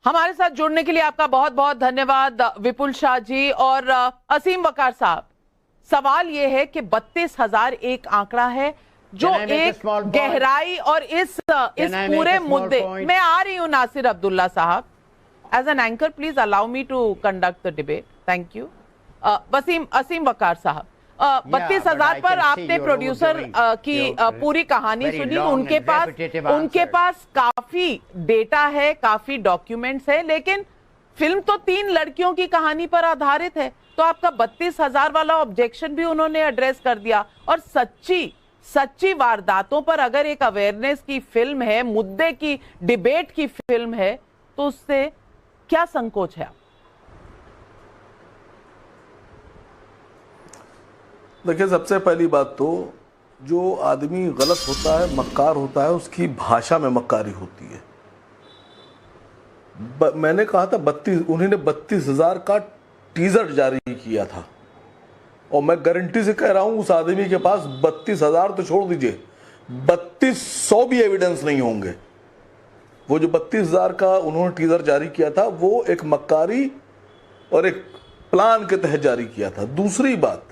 हमारे साथ जुड़ने के लिए आपका बहुत बहुत धन्यवाद विपुल शाह जी। और असीम वकार साहब, सवाल यह है कि 32,000 एक आंकड़ा है जो एक गहराई और इस पूरे मुद्दे में आ रही हूं। नासिर अब्दुल्ला साहब, as an anchor please allow me to conduct the debate, thank you. Asim Waqar साहब, 32,000 पर आपने प्रोड्यूसर की पूरी कहानी सुनी। उनके पास काफी डेटा है, काफी डॉक्यूमेंट्स है, लेकिन फिल्म तो 3 लड़कियों की कहानी पर आधारित है, तो आपका 32,000 वाला ऑब्जेक्शन भी उन्होंने एड्रेस कर दिया। और सच्ची वारदातों पर अगर एक अवेयरनेस की फिल्म है, मुद्दे की डिबेट की फिल्म है, तो उससे क्या संकोच है? देखिए, सबसे पहली बात तो जो आदमी गलत होता है, मक्कार होता है, उसकी भाषा में मक्कारी होती है। मैंने कहा था उन्होंने 32,000 का टीजर जारी किया था, और मैं गारंटी से कह रहा हूं उस आदमी के पास 32,000 तो छोड़ दीजिए, 3200 भी एविडेंस नहीं होंगे। वो जो 32,000 का उन्होंने टीजर जारी किया था, वो एक मक्कारी और एक प्लान के तहत जारी किया था। दूसरी बात,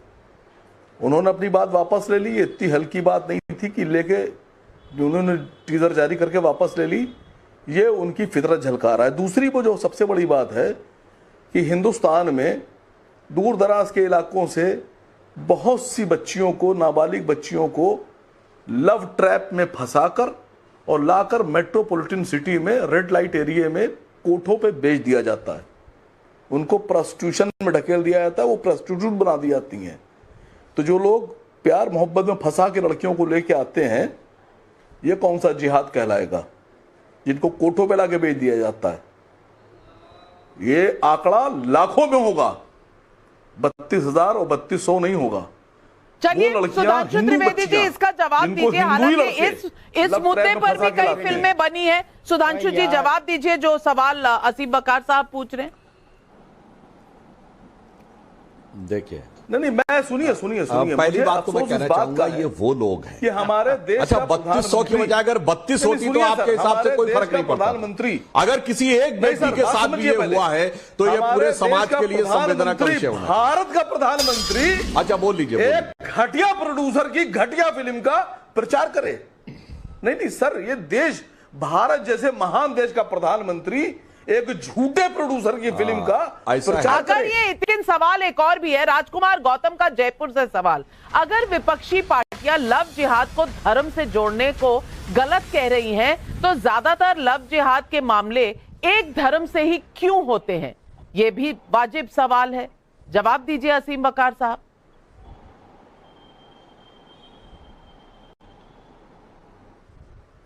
उन्होंने अपनी बात वापस ले ली। इतनी हल्की बात नहीं थी कि लेके उन्होंने टीजर जारी करके वापस ले ली, ये उनकी फितरत झलका रहा है। दूसरी वो जो सबसे बड़ी बात है कि हिंदुस्तान में दूर दराज के इलाकों से बहुत सी बच्चियों को, नाबालिग बच्चियों को लव ट्रैप में फंसाकर और लाकर मेट्रोपॉलिटन सिटी में रेड लाइट एरिया में कोठों पे बेच दिया जाता है। उनको प्रोस्टिट्यूशन में ढकेल दिया जाता है, वो प्रोस्टिट्यूट बना दी जाती हैं। तो जो लोग प्यार मोहब्बत में फंसा के लड़कियों को लेके आते हैं, ये कौन सा जिहाद कहलाएगा, जिनको कोठों पे लाके बेच दिया जाता है? ये आंकड़ा लाखों में होगा, 32,000 और 3200 नहीं होगा। चलिए सुधांशु त्रिवेदी जी, इसका जवाब दीजिए। हालांकि इस मुद्दे पर भी कई फिल्में बनी है। सुधांशु जी जवाब दीजिए जो सवाल असीम वकार साहब पूछ रहे हैं। देखिए, नहीं, मैं सुनिए पहली बात तो मैं कहना चाहूंगा, ये वो लोग हैं कि हमारे देश अच्छा 3200 की बजाय अगर 32 होती तो आपके हिसाब से कोई फर्क नहीं पड़ता। प्रधानमंत्री अगर किसी एक व्यक्ति के साथ भी ये हुआ है तो ये पूरे समाज के लिए संवेदना का विषय होना। भारत का प्रधानमंत्री अच्छा बोल लीजिए, एक घटिया प्रोड्यूसर की घटिया फिल्म का प्रचार करे। नहीं सर, ये देश, भारत जैसे महान देश का प्रधानमंत्री एक झूठे प्रोड्यूसर की फिल्म का प्रचार करे। लेकिन सवाल एक और भी है, राजकुमार गौतम का जयपुर से सवाल। अगर विपक्षी पार्टियां लव जिहाद को धर्म से जोड़ने को गलत कह रही हैं, तो ज्यादातर लव जिहाद के मामले एक धर्म से ही क्यों होते हैं? यह भी वाजिब सवाल है। जवाब दीजिए असीम वकार साहब।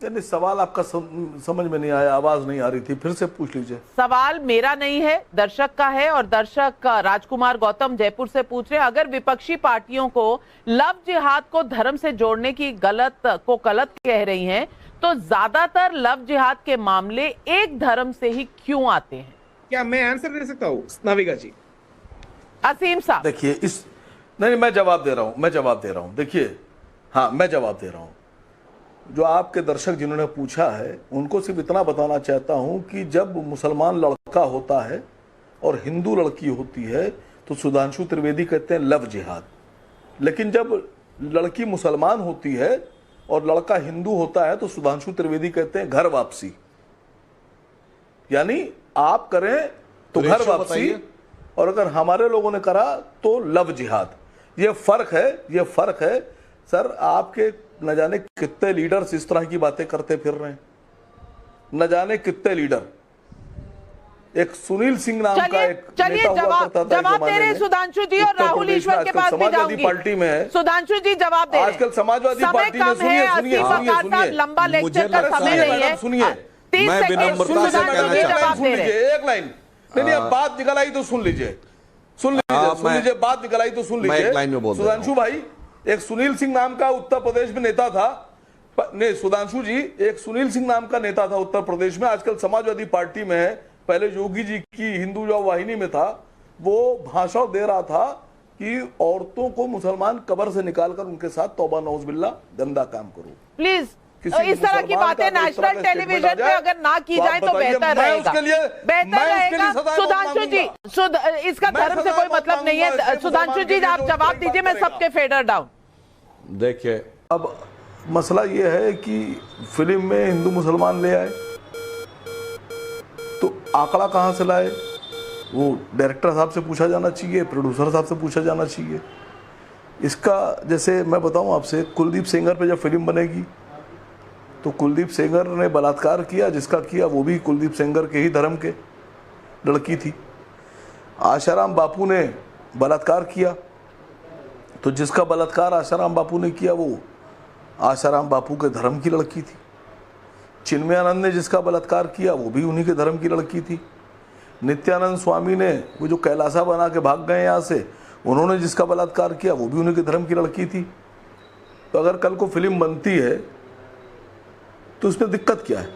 सवाल आपका समझ में नहीं आया, आवाज नहीं आ रही थी, फिर से पूछ लीजिए। सवाल मेरा नहीं है, दर्शक का है, और दर्शक राजकुमार गौतम जयपुर से पूछ रहे हैं, अगर विपक्षी पार्टियों को लव जिहाद को धर्म से जोड़ने की गलत कह रही हैं, तो ज्यादातर लव जिहाद के मामले एक धर्म से ही क्यों आते हैं? क्या मैं आंसर दे सकता हूँ नाविका जी? असीम साहब देखिए, नहीं, मैं जवाब दे रहा हूं। देखिए, हाँ, मैं जवाब दे रहा हूं। जो आपके दर्शक जिन्होंने पूछा है, उनको सिर्फ इतना बताना चाहता हूं कि जब मुसलमान लड़का होता है और हिंदू लड़की होती है तो सुधांशु त्रिवेदी कहते हैं लव जिहाद, लेकिन जब लड़की मुसलमान होती है और लड़का हिंदू होता है तो सुधांशु त्रिवेदी कहते हैं घर वापसी। यानी आप करें तो घर वापसी, और अगर हमारे लोगों ने करा तो लव जिहाद। ये फर्क है सर। आपके न जाने कितने लीडर्स इस तरह की बातें करते फिर रहे हैं, न जाने कितने लीडर। एक सुनील सिंह नाम का एक नेता हुआ करता था जवाब दे रहे सुधांशु जी, और राहुल ईश्वर के पास भी जाऊंगी। पार्टी में है सुधांशु जी, जवाब दे रहे हैं। आजकल समाजवादी पार्टी में सुनिए, लंबा लेक्चर का समय नहीं है, सुनिए, 30 सेकंड एक लाइन। नहीं, अब बात निकल आई तो सुन लीजिए, बात निकल आई तो सुन लीजिए। सुधांशु भाई, एक सुनील सिंह नाम का उत्तर प्रदेश में नेता था, नहीं सुधांशु जी, एक सुनील सिंह नाम का नेता था उत्तर प्रदेश में, आजकल समाजवादी पार्टी में है, पहले योगी जी की हिंदू जॉब वाहिनी में था। वो भाषण दे रहा था कि औरतों को मुसलमान कब्र से निकालकर उनके साथ तौबा नौज बिल्ला गंदा काम करो। प्लीज इस तरह की बातें नेशनल टेलीविजन पे अगर ना की जाए तो बेहतर रहेगा। बेहतर रहेगा। सुधांशु जी, इसका धर्म से कोई मतलब नहीं है। सुधांशु जी आप जवाब दीजिए, मैं सबके फेडर डाउन। देखिए, अब मसला यह है कि फिल्म में हिंदू मुसलमान ले आए तो आंकड़ा कहां से लाए, वो डायरेक्टर साहब से पूछा जाना चाहिए, प्रोड्यूसर साहब से पूछा जाना चाहिए। इसका जैसे मैं बताऊं आपसे, कुलदीप सेंगर पे जब फिल्म बनेगी तो कुलदीप सेंगर ने बलात्कार किया, जिसका किया वो भी कुलदीप सेंगर के ही धर्म के लड़की थी। आशाराम बापू ने बलात्कार किया तो जिसका बलात्कार आशाराम बापू ने किया वो आशाराम बापू के धर्म की लड़की थी। चिन्मयानंद ने जिसका बलात्कार किया वो भी उन्हीं के धर्म की लड़की थी। नित्यानंद स्वामी ने वो जो कैलासा बना के भाग गए यहाँ से, उन्होंने जिसका बलात्कार किया वो भी उन्हीं के धर्म की लड़की थी। तो अगर कल को फिल्म बनती है तो उसमें दिक्कत क्या है?